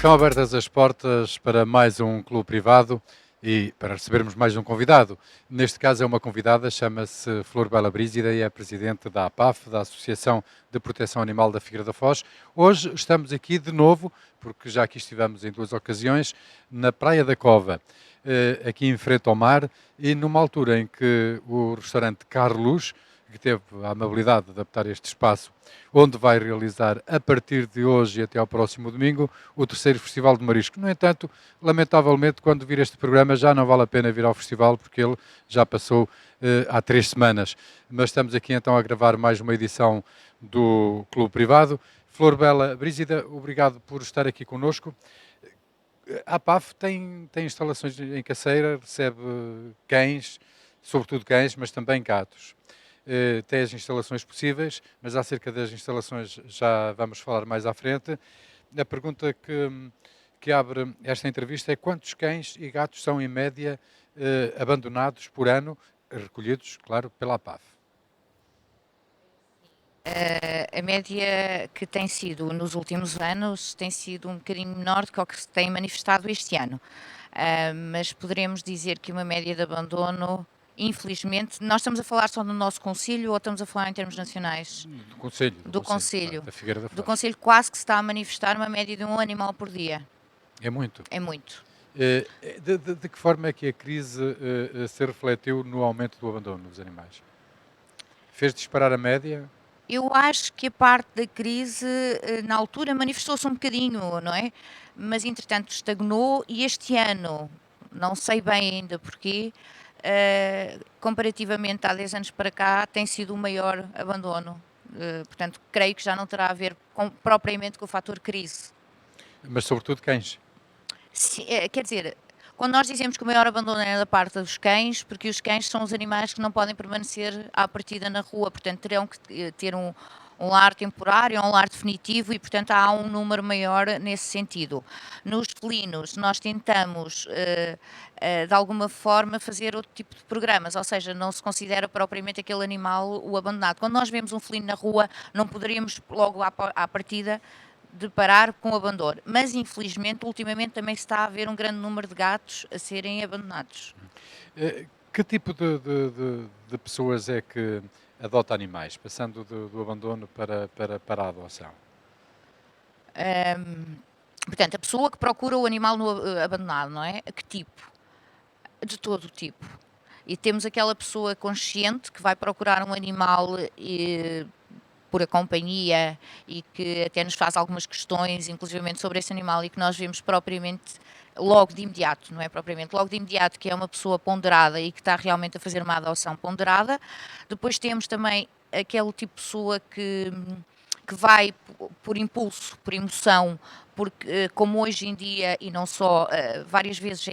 Estão abertas as portas para mais um clube privado e para recebermos mais um convidado. Neste caso é uma convidada, chama-se Flor Bela Brígida e é presidente da APAF, da Associação de Proteção Animal da Figueira da Foz. Hoje estamos aqui de novo, porque já aqui estivemos em duas ocasiões, na Praia da Cova, aqui em frente ao mar, e numa altura em que o restaurante Carlos, que teve a amabilidade de adaptar este espaço, onde vai realizar a partir de hoje e até ao próximo domingo o terceiro Festival de Marisco. No entanto, lamentavelmente, quando vir este programa já não vale a pena vir ao festival porque ele já passou há 3 semanas. Mas estamos aqui então a gravar mais uma edição do Clube Privado. Flor Bela Brígida, obrigado por estar aqui connosco. A APAF tem instalações em Caceira, recebe cães, sobretudo cães, mas também gatos. Tem as instalações possíveis, mas acerca das instalações já vamos falar mais à frente. A pergunta que abre esta entrevista é: quantos cães e gatos são, em média, abandonados por ano, recolhidos, claro, pela APAF? A média que tem sido nos últimos anos tem sido um bocadinho menor do que o que se tem manifestado este ano. Mas poderemos dizer que uma média de abandono, infelizmente, nós estamos a falar só do nosso concelho ou estamos a falar em termos nacionais? Do Conselho, Do claro, concelho. da Figueira da Do Foz. concelho quase que se está a manifestar uma média de um animal por dia. É muito. É muito. De que forma é que a crise se refletiu no aumento do abandono dos animais? Fez disparar a média? Eu acho que a parte da crise, na altura, manifestou-se um bocadinho, não é? Mas, entretanto, estagnou e este ano, não sei bem ainda porquê, comparativamente há 10 anos para cá, tem sido o maior abandono. Portanto, creio que já não terá a ver propriamente com o fator crise. Mas sobretudo cães. Quer dizer, quando nós dizemos que o maior abandono é da parte dos cães, porque os cães são os animais que não podem permanecer à partida na rua, portanto terão que ter um lar temporário, um lar definitivo e, portanto, há um número maior nesse sentido. Nos felinos, nós tentamos, de alguma forma, fazer outro tipo de programas, ou seja, não se considera propriamente aquele animal o abandonado. Quando nós vemos um felino na rua, não poderíamos logo à partida deparar com o abandono. Mas, infelizmente, ultimamente também se está a ver um grande número de gatos a serem abandonados. Que tipo de pessoas é que adota animais, passando do abandono para a adoção? Portanto, a pessoa que procura o animal abandonado, não é? Que tipo? De todo o tipo. E temos aquela pessoa consciente que vai procurar um animal por a companhia e que até nos faz algumas questões, inclusivamente sobre esse animal, e que nós vemos propriamente logo de imediato, não é propriamente logo de imediato, que é uma pessoa ponderada e que está realmente a fazer uma adoção ponderada. Depois temos também aquele tipo de pessoa que vai por impulso, por emoção, porque como hoje em dia, e não só, várias vezes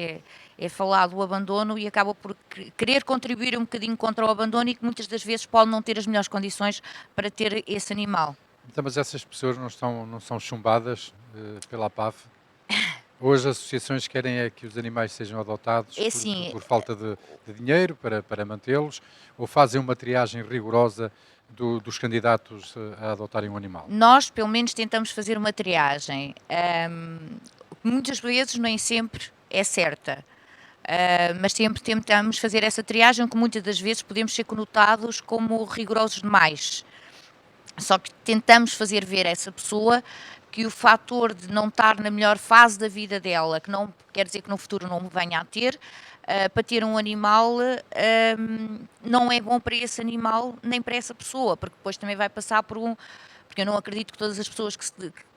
é falado o abandono e acaba por querer contribuir um bocadinho contra o abandono e que muitas das vezes pode não ter as melhores condições para ter esse animal. Então, mas essas pessoas não são chumbadas pela APAF? Ou as associações querem é que os animais sejam adotados É assim, por falta de dinheiro para mantê-los? Ou fazem uma triagem rigorosa dos candidatos a adotarem um animal? nós pelo menos tentamos fazer uma triagem. Muitas vezes, nem sempre é certa. Mas sempre tentamos fazer essa triagem, que muitas das vezes podemos ser conotados como rigorosos demais. Só que tentamos fazer ver a essa pessoa que o fator de não estar na melhor fase da vida dela, que não quer dizer que no futuro não venha a ter, para ter um animal não é bom para esse animal nem para essa pessoa, porque depois também vai passar por um. Porque eu não acredito que todas as pessoas que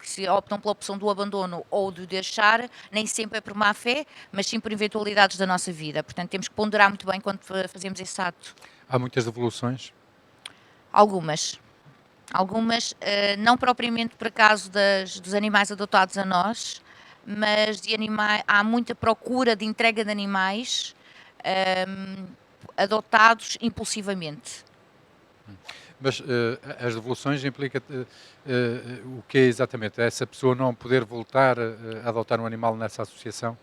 se optam pela opção do abandono ou do deixar, nem sempre é por má fé, mas sim por eventualidades da nossa vida. Portanto, temos que ponderar muito bem quando fazemos esse ato. Há muitas devoluções? Algumas. Algumas, não propriamente por acaso dos animais adotados a nós, mas há muita procura de entrega de animais adotados impulsivamente. Mas as devoluções implica o que é exatamente? Essa pessoa não poder voltar a adotar um animal nessa associação?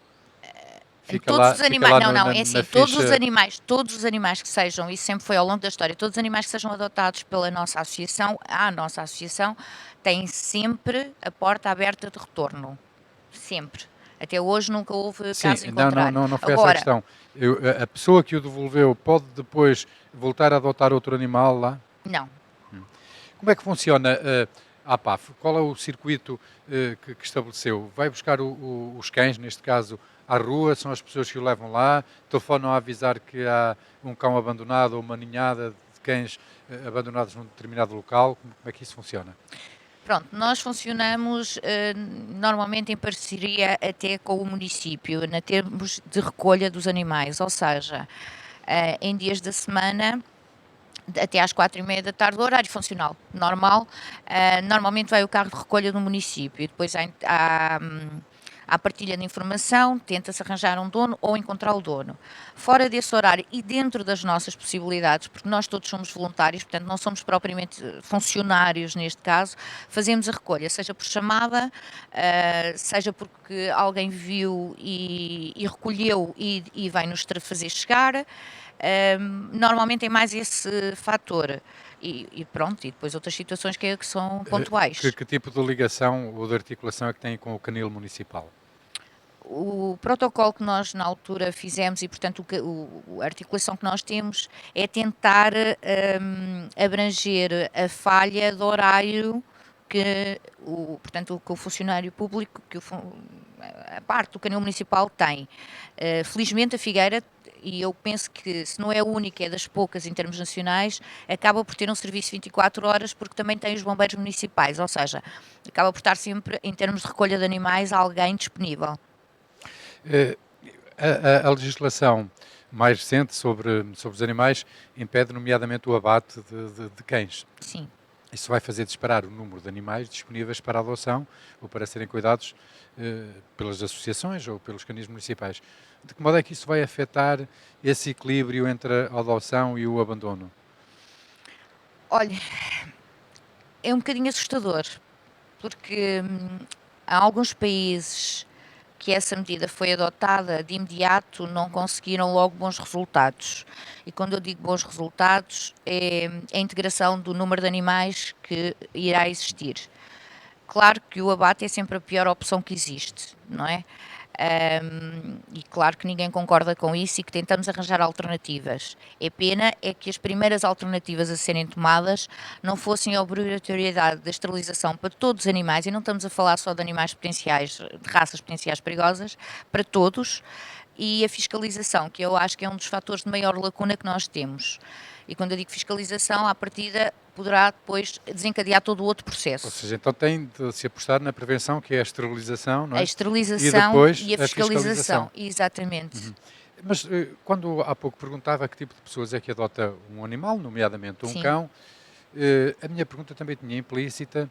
Em todos os Fica animais, lá não, não, é na assim, ficha. todos os animais que sejam, isso sempre foi ao longo da história, todos os animais que sejam adotados pela nossa associação, a nossa associação, têm sempre a porta aberta de retorno. sempre. Até hoje nunca houve Sim, caso em contrário. não foi essa a Agora, questão. A pessoa que o devolveu pode depois voltar a adotar outro animal lá? não. Como é que funciona a APAF? Qual é o circuito que estabeleceu? Vai buscar os cães, neste caso, à rua? São as pessoas que o levam lá? Telefonam a avisar que há um cão abandonado ou uma ninhada de cães abandonados num determinado local? Como é que isso funciona? Pronto, nós funcionamos normalmente em parceria até com o município, na termos de recolha dos animais, ou seja, em dias da semana, até às 4h30 da tarde, horário funcional normal, normalmente vai o carro de recolha do município e depois há partilha de informação, tenta-se arranjar um dono ou encontrar o dono. Fora desse horário e dentro das nossas possibilidades, porque nós todos somos voluntários, portanto não somos propriamente funcionários neste caso, fazemos a recolha, seja por chamada, seja porque alguém viu e recolheu e vai nos fazer chegar. Normalmente é mais esse fator. E pronto, e depois outras situações que são pontuais. Que tipo de ligação ou de articulação é que tem com o canil municipal? O protocolo que nós na altura fizemos e, portanto, a articulação que nós temos é tentar abranger a falha do horário que portanto, que o funcionário público, a parte do canil municipal tem. Felizmente a Figueira, e eu penso que se não é a única, é das poucas em termos nacionais, acaba por ter um serviço 24 horas porque também tem os bombeiros municipais, ou seja, acaba por estar sempre, em termos de recolha de animais, alguém disponível. Eh, a legislação mais recente sobre os animais impede, nomeadamente, o abate de cães. Sim. Isso vai fazer disparar o número de animais disponíveis para adoção ou para serem cuidados pelas associações ou pelos canis municipais. De que modo é que isso vai afetar esse equilíbrio entre a adoção e o abandono? Olha, é um bocadinho assustador, porque há alguns países que essa medida foi adotada de imediato, não conseguiram logo bons resultados. E quando eu digo bons resultados, é a integração do número de animais que irá existir. Claro que o abate é sempre a pior opção que existe, não é? E claro que ninguém concorda com isso e que tentamos arranjar alternativas. É pena é que as primeiras alternativas a serem tomadas não fossem a obrigatoriedade da esterilização para todos os animais, e não estamos a falar só de animais potenciais, de raças potenciais perigosas, para todos, e a fiscalização, que eu acho que é um dos fatores de maior lacuna que nós temos. E quando eu digo fiscalização, à partida poderá depois desencadear todo o outro Ou processo. seja, então tem de se apostar na prevenção, que é a esterilização, não A é? E esterilização depois e a a fiscalização. fiscalização, exatamente. Mas quando há pouco perguntava que tipo de pessoas é que adota um animal, nomeadamente um Sim. cão, a minha pergunta também tinha implícita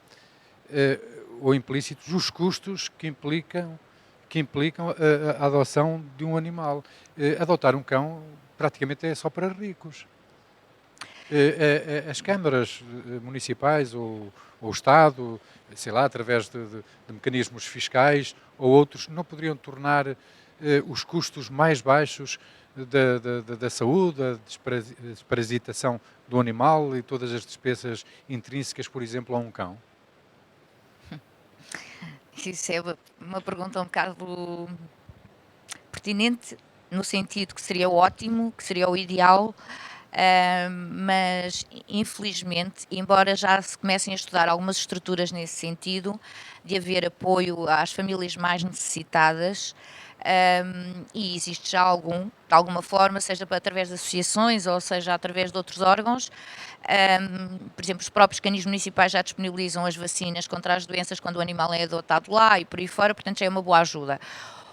eh, ou implícitos os custos que implicam a adoção de um animal. Adotar um cão praticamente é só para ricos. As câmaras municipais ou o Estado, sei lá, através de mecanismos fiscais ou outros, não poderiam tornar os custos mais baixos da saúde, da desparasitação do animal e todas as despesas intrínsecas, por exemplo, a um cão? Isso é uma pergunta um bocado pertinente, no sentido que seria ótimo, que seria o ideal, mas infelizmente, embora já se comecem a estudar algumas estruturas nesse sentido, de haver apoio às famílias mais necessitadas, e existe já algum, de alguma forma, seja através de associações ou seja através de outros órgãos. Por exemplo, os próprios canis municipais já disponibilizam as vacinas contra as doenças quando o animal é adotado lá e por aí fora, portanto já é uma boa ajuda.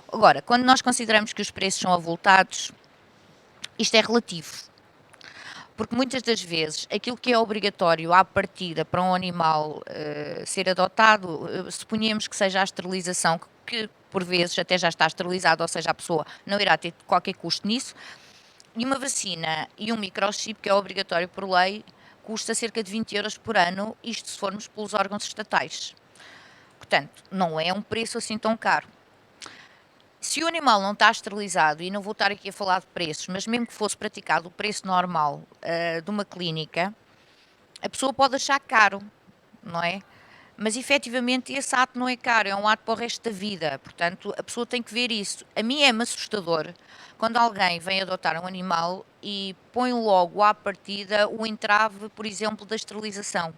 Agora, quando nós consideramos que os preços são avultados, isto é relativo. Porque muitas das vezes aquilo que é obrigatório à partida para um animal ser adotado, suponhamos que seja a esterilização, que por vezes até já está esterilizado, ou seja, a pessoa não irá ter qualquer custo nisso, e uma vacina e um microchip, que é obrigatório por lei, custa cerca de 20 euros por ano, isto se formos pelos órgãos estatais. Portanto, não é um preço assim tão caro. Se o animal não está esterilizado, e não vou estar aqui a falar de preços, mas mesmo que fosse praticado o preço normal de uma clínica, a pessoa pode achar caro, não é? mas efetivamente esse ato não é caro, é um ato para o resto da vida. Portanto, a pessoa tem que ver isso. A mim é-me assustador quando alguém vem adotar um animal e põe logo à partida o entrave, por exemplo, da esterilização.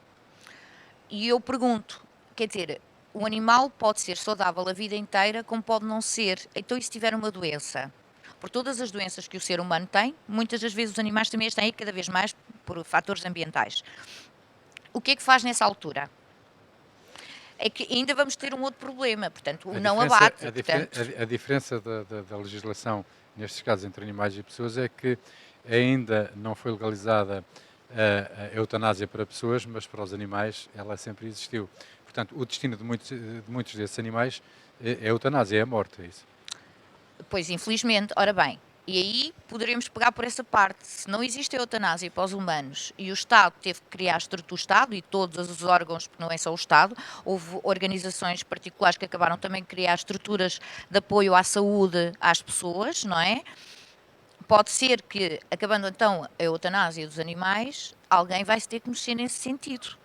E eu pergunto, quer dizer, o animal pode ser saudável a vida inteira, como pode não ser. Então, e se tiver uma doença? Por todas as doenças que o ser humano tem, muitas das vezes os animais também as têm, cada vez mais por fatores ambientais. O que é que faz nessa altura? É que ainda vamos ter um outro problema, portanto, o A não diferença, abate, portanto, a diferença da legislação, nestes casos, entre animais e pessoas, é que ainda não foi legalizada a eutanásia para pessoas, mas para os animais ela sempre existiu. Portanto, o destino de muitos desses animais é a eutanásia, é a morte, é isso. pois infelizmente, ora bem, e aí poderemos pegar por essa parte. Se não existe a eutanásia para os humanos e o Estado teve que criar a estrutura do Estado e todos os órgãos, porque não é só o Estado, houve organizações particulares que acabaram também de criar estruturas de apoio à saúde às pessoas, não é? Pode ser que, acabando então a eutanásia dos animais, alguém vai se ter que mexer nesse sentido,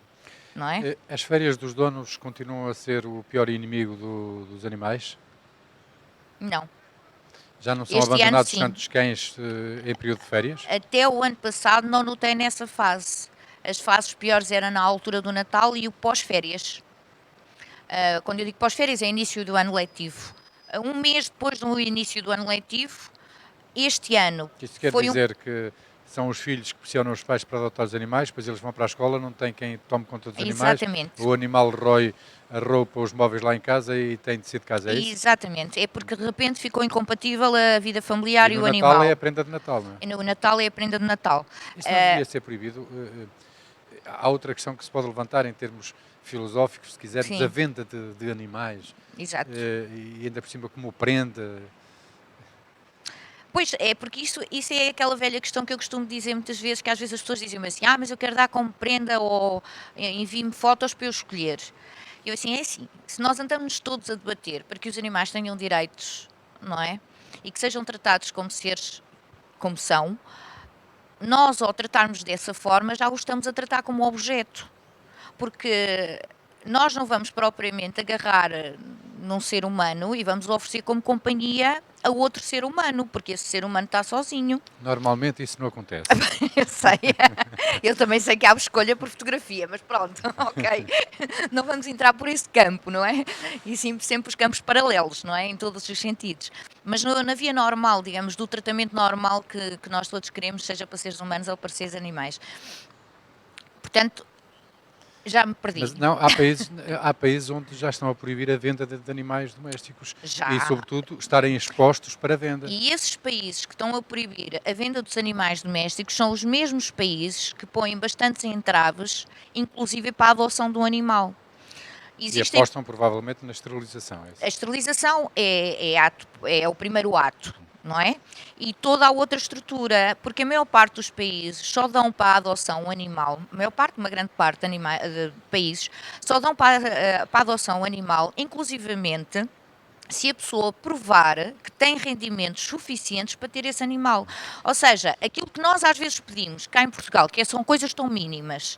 não é? As férias dos donos continuam a ser o pior inimigo dos animais? Não. Já não são Este ano, abandonados sim. tantos cães em período de férias? Até o ano passado não notei nessa fase. As fases piores eram na altura do Natal e o pós-férias. Quando eu digo pós-férias, é início do ano letivo. Um mês depois do início do ano letivo, este ano Isto quer foi um. dizer que são os filhos que pressionam os pais para adotar os animais, depois eles vão para a escola, não tem quem tome conta dos animais, Exatamente. o animal rói a roupa, os móveis lá em casa e tem de sair de casa, é isso? Exatamente. É porque de repente ficou incompatível a vida E familiar e no o Natal é a animal. prenda de Natal, não é? E no Natal é a prenda de Natal. Isso não devia ser proibido. Há outra questão que se pode levantar em termos filosóficos, se quisermos, a Sim, venda de animais, exato. e ainda por cima como prenda. Pois é, porque isso é aquela velha questão que eu costumo dizer muitas vezes, que às vezes as pessoas dizem-me assim, mas eu quero dar como prenda ou envie-me fotos para eu escolher. E eu assim, é assim, se nós andamos todos a debater para que os animais tenham direitos, não é? E que sejam tratados como seres como são, nós ao tratarmos dessa forma já os estamos a tratar como objeto. Porque nós não vamos propriamente agarrar num ser humano e vamos oferecer como companhia a outro ser humano, porque esse ser humano está sozinho. Normalmente isso não acontece. Eu sei, eu também sei que há escolha por fotografia, mas pronto, ok. Não vamos entrar por esse campo, não é? E sim, sempre os campos paralelos, não é? Em todos os sentidos. Mas na via normal, digamos, do tratamento normal que nós todos queremos, seja para seres humanos ou para seres animais. Portanto, já me perdi. Mas não, há países onde já estão a proibir a venda de animais domésticos e, Já. sobretudo, estarem expostos para venda. E esses países que estão a proibir a venda dos animais domésticos são os mesmos países que põem bastantes entraves, inclusive para a adoção de um animal. E Existem. apostam provavelmente na esterilização, é A isso? esterilização é o primeiro ato, não é? E toda a outra estrutura, porque a maior parte dos países só dão para a adoção um animal, a maior parte, uma grande parte de países, só dão para a adoção um animal, inclusivamente se a pessoa provar que tem rendimentos suficientes para ter esse animal. Ou seja, aquilo que nós às vezes pedimos cá em Portugal, são coisas tão mínimas,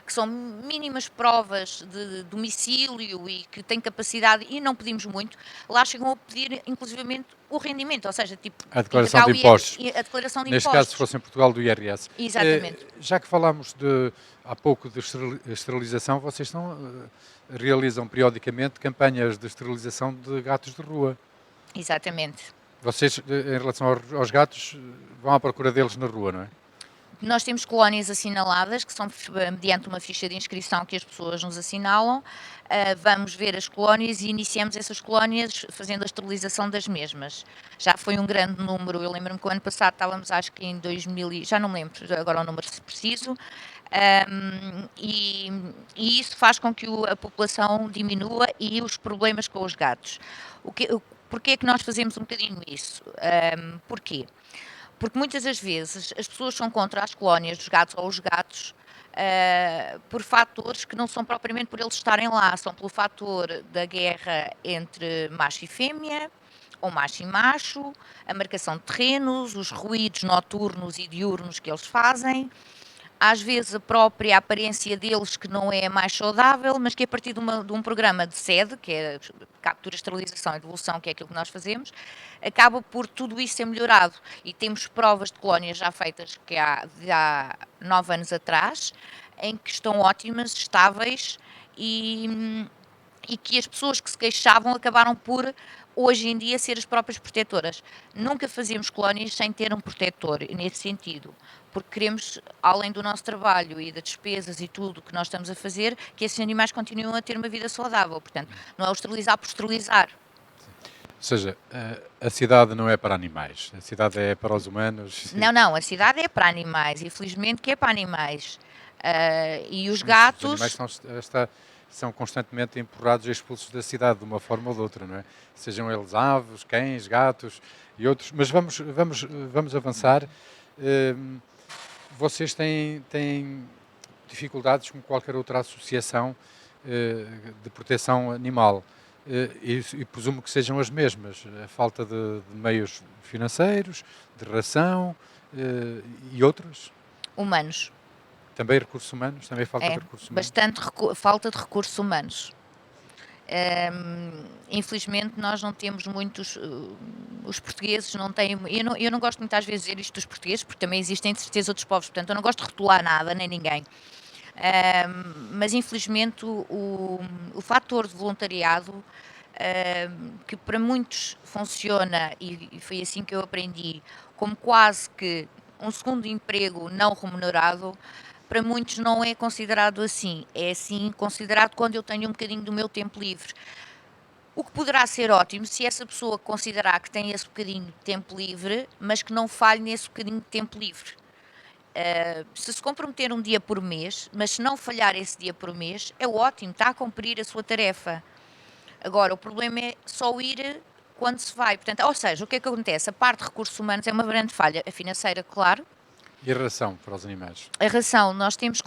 que são mínimas provas de domicílio e que têm capacidade, e não pedimos muito, lá chegam a pedir inclusivamente o rendimento, ou seja, tipo, A declaração entregar de impostos. a declaração de Neste caso, se impostos. fosse em Portugal, do IRS. Exatamente. Já que falámos há pouco de esterilização, vocês realizam periodicamente campanhas de esterilização de gatos de rua. Exatamente. Vocês, em relação aos gatos, vão à procura deles na rua, não é? Nós temos colónias assinaladas, que são mediante uma ficha de inscrição que as pessoas nos assinalam. Vamos ver as colónias e iniciamos essas colónias fazendo a esterilização das mesmas. Já foi um grande número, eu lembro-me que o ano passado estávamos, acho que em 2000, já não me lembro agora o número preciso, e isso faz com que a população diminua e os problemas com os gatos. Porquê é que nós fazemos um bocadinho isso? Porquê? Porque muitas das vezes as pessoas são contra as colónias dos gatos ou os gatos por fatores que não são propriamente por eles estarem lá, são pelo fator da guerra entre macho e fêmea, ou macho e macho, a marcação de terrenos, os ruídos noturnos e diurnos que eles fazem, às vezes a própria aparência deles que não é a mais saudável, mas que a partir de um programa de sede, que é captura, esterilização e devolução, que é aquilo que nós fazemos, acaba por tudo isso ser melhorado. E temos provas de colónias já feitas que há 9 anos atrás, em que estão ótimas, estáveis e que as pessoas que se queixavam acabaram por, hoje em dia, ser as próprias protetoras. Nunca fazíamos colónias sem ter um protetor, nesse sentido, porque queremos, além do nosso trabalho e das despesas e tudo que nós estamos a fazer, que esses animais continuem a ter uma vida saudável. Portanto, não é o esterilizar por esterilizar. Ou seja, a cidade não é para animais, a cidade é para os humanos. Não, a cidade é para animais, infelizmente que é para animais. E os Mas os animais gatos, são constantemente empurrados e expulsos da cidade de uma forma ou de outra, não é? Sejam eles aves, cães, gatos e outros. Mas vamos avançar. Hum, Vocês têm dificuldades como qualquer outra associação de proteção animal. E presumo que sejam as mesmas. A falta de meios financeiros, de ração e outras. humanos. Também recursos humanos, também falta de É, recursos humanos. bastante falta de recursos humanos. Infelizmente nós não temos muitos, os portugueses não têm, eu não gosto muito às vezes de dizer isto dos portugueses, porque também existem de certeza outros povos, portanto eu não gosto de rotular nada, nem ninguém. Mas infelizmente o fator de voluntariado, que para muitos funciona, e foi assim que eu aprendi, como quase que um segundo emprego não remunerado, para muitos não é considerado assim. É assim considerado quando eu tenho um bocadinho do meu tempo livre. O que poderá ser ótimo se essa pessoa considerar que tem esse bocadinho de tempo livre, mas que não falhe nesse bocadinho de tempo livre. Se comprometer um dia por mês, mas se não falhar esse dia por mês, é ótimo, está a cumprir a sua tarefa. Agora, o problema é só ir quando se vai. Portanto, ou seja, o que é que acontece? A parte de recursos humanos é uma grande falha. A financeira, claro. E a ração para os animais? A ração, nós temos.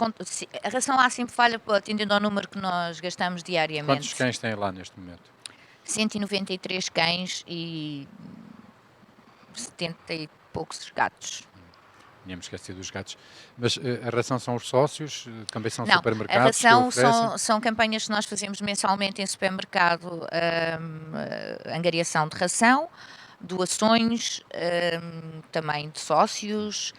A ração há sempre falha atendendo ao número que nós gastamos Quantos diariamente. cães têm lá neste momento? 193 cães e 70 e poucos gatos. Tínhamos esquecido dos gatos. Mas a ração são os sócios? Também são Não, a supermercados que ração oferecem? são campanhas que nós fazemos mensalmente em supermercado, angariação de ração, doações, também de sócios.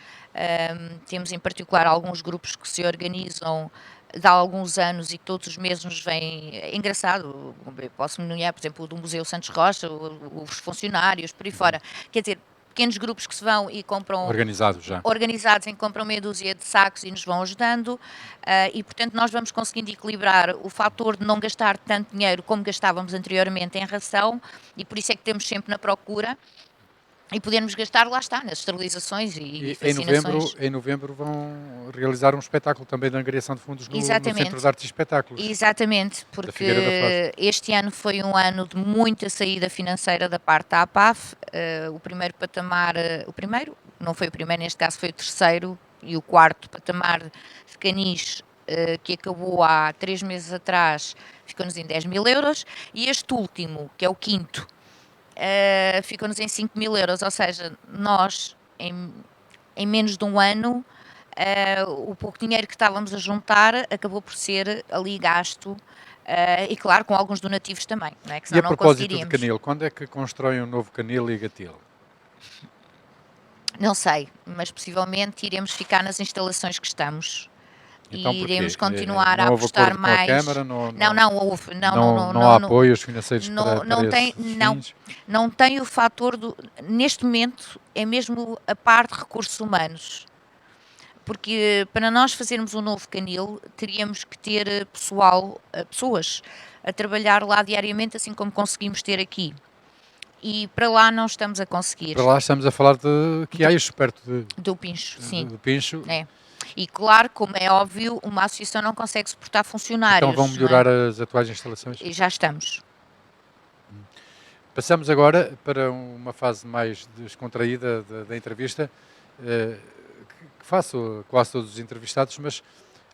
Temos em particular alguns grupos que se organizam de há alguns anos e que todos os meses nos vêm. É engraçado, eu posso nomear, por exemplo, o do Museu Santos Rocha, os funcionários, por aí fora. Quer dizer, pequenos grupos que se vão e compram Organizados já. organizados em que compram meia dúzia de sacos e nos vão ajudando, e portanto nós vamos conseguindo equilibrar o fator de não gastar tanto dinheiro como gastávamos anteriormente em ração, e por isso é que temos sempre na procura e podermos gastar, lá está, nas esterilizações e E vacinações. em novembro vão realizar um espetáculo também de angariação de fundos no Centro de Exatamente. Artes e Espetáculos Exatamente, da Figueira da Foz. porque este ano foi um ano de muita saída financeira da parte da APAF. O primeiro patamar, o primeiro, não foi o primeiro, neste caso foi o terceiro e o quarto patamar de canis, que acabou há 3 meses atrás, ficou-nos em 10 mil euros, e este último, que é o quinto, ficou-nos em 5 mil euros, ou seja, nós, em menos de um ano, o pouco dinheiro que estávamos a juntar acabou por ser ali gasto, e claro, com alguns donativos também, não é? Que E a senão não propósito de conseguiríamos. canil, quando é que constroem um novo canil e gatil? Não sei, mas possivelmente iremos ficar nas instalações que estamos Então e iremos porquê? continuar a Não houve apostar acordo com a mais. Câmara? Não, não houve, Não há apoios financeiros não, para não tem, esses não, fins? não tem o fator do. Neste momento é mesmo a parte de recursos humanos. Porque para nós fazermos um novo canil teríamos que ter pessoas a trabalhar lá diariamente, assim como conseguimos ter aqui. E para lá não estamos a Para conseguir. lá estamos a falar de Quiaios, perto Do Pincho, sim. de Pincho. É. E claro, como é óbvio, uma associação não consegue suportar Então vão funcionários, não é? melhorar as atuais instalações? E já estamos. Passamos agora para uma fase mais descontraída da entrevista, que faço a quase todos os entrevistados, mas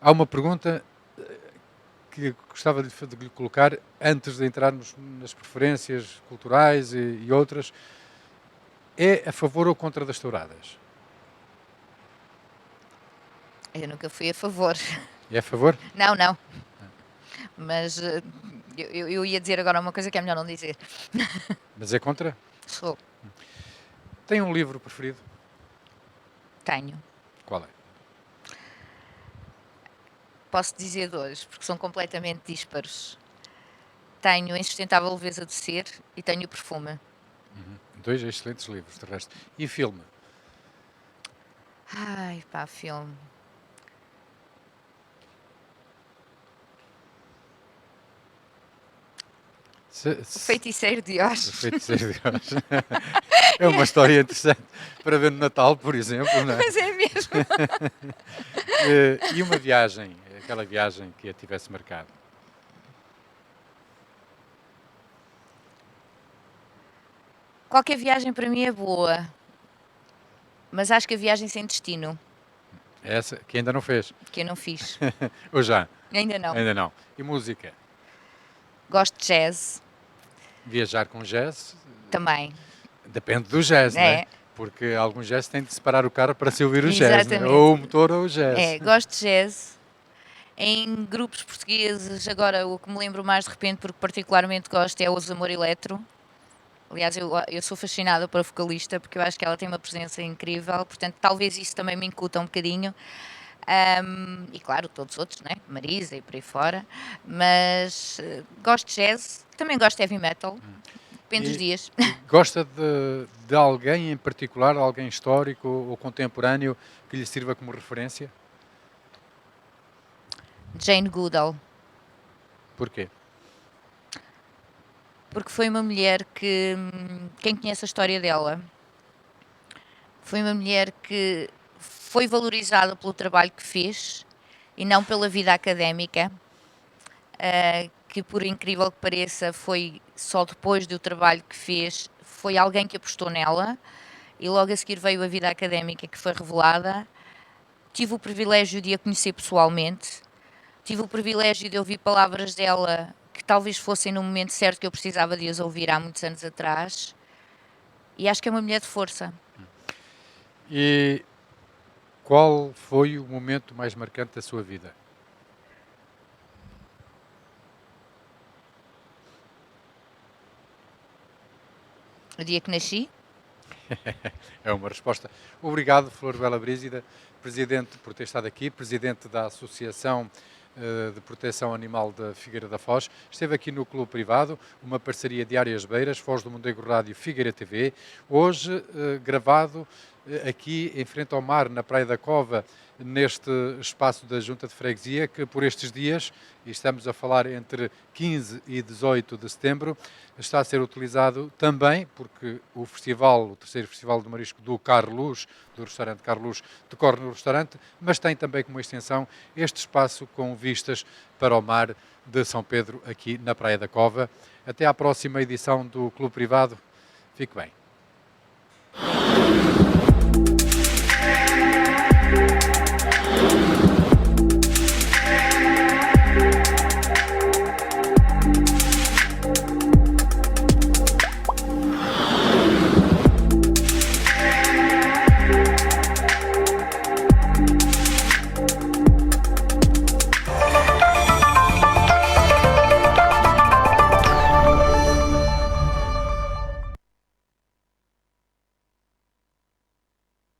há uma pergunta que gostava de lhe colocar antes de entrarmos nas preferências culturais e outras. É a favor ou contra das touradas? Eu nunca fui a favor. É a favor? Não, não. Mas eu ia dizer agora uma coisa que é melhor não dizer. Mas é contra? Sou. Tem um livro preferido? Tenho. Qual é? Posso dizer dois, porque são completamente díspares. Tenho A Insustentável Leveza do Ser e tenho o Perfume. Dois excelentes livros, de resto. E filme? Ai, pá, filme. O Feiticeiro de O Oz. Feiticeiro de Oz. É uma história interessante para ver no Natal, por exemplo, não é? Mas é mesmo. E uma viagem, aquela viagem que a tivesse marcado? Qualquer viagem para mim é boa, mas acho que a viagem sem destino, Essa que ainda não fez. que eu não fiz. Ou já? Ainda não. Ainda não. E música? Gosto de jazz Viajar com jazz também. depende do jazz, não é? É, Porque alguns jazz têm de separar o carro para se ouvir o jazz, não é? exatamente. Ou o motor ou o jazz. Gosto de jazz. Em grupos portugueses, agora o que me lembro mais de repente, porque particularmente gosto, é Os Amor Eletro. Aliás, eu sou fascinada pela vocalista, porque eu acho que ela tem uma presença incrível, portanto, talvez isso também me incuta um bocadinho. E claro, todos os outros, né? Marisa e por aí fora. Mas gosto de jazz, também gosto de heavy metal, depende dos E, dias. e gosta de alguém em particular, alguém histórico ou contemporâneo que lhe sirva como referência? Jane Goodall, Porquê? porque foi uma mulher que, quem conhece a história dela, foi uma mulher que foi valorizada pelo trabalho que fez e não pela vida académica, que por incrível que pareça foi só depois do trabalho que fez, foi alguém que apostou nela e logo a seguir veio a vida académica que foi revelada. Tive o privilégio de a conhecer pessoalmente, tive o privilégio de ouvir palavras dela que talvez fossem no momento certo que eu precisava de as ouvir há muitos anos atrás, e acho que é uma mulher de força. E qual foi o momento mais marcante da sua vida? O dia que nasci, É uma resposta. Obrigado, Flor Bela Brígida, Presidente, por ter estado aqui, Presidente da Associação de Proteção Animal da Figueira da Foz. Esteve aqui no Clube Privado, uma parceria de Áreas Beiras, Foz do Mondego Rádio, Figueira TV. Hoje gravado aqui em frente ao mar, na Praia da Cova, neste espaço da Junta de Freguesia, que por estes dias, e estamos a falar entre 15 e 18 de setembro, está a ser utilizado também, porque o festival, o terceiro Festival do Marisco do Carluz, do restaurante Carluz, decorre no restaurante, mas tem também como extensão este espaço com vistas para o mar de São Pedro, aqui na Praia da Cova. Até à próxima edição do Clube Privado. Fique bem.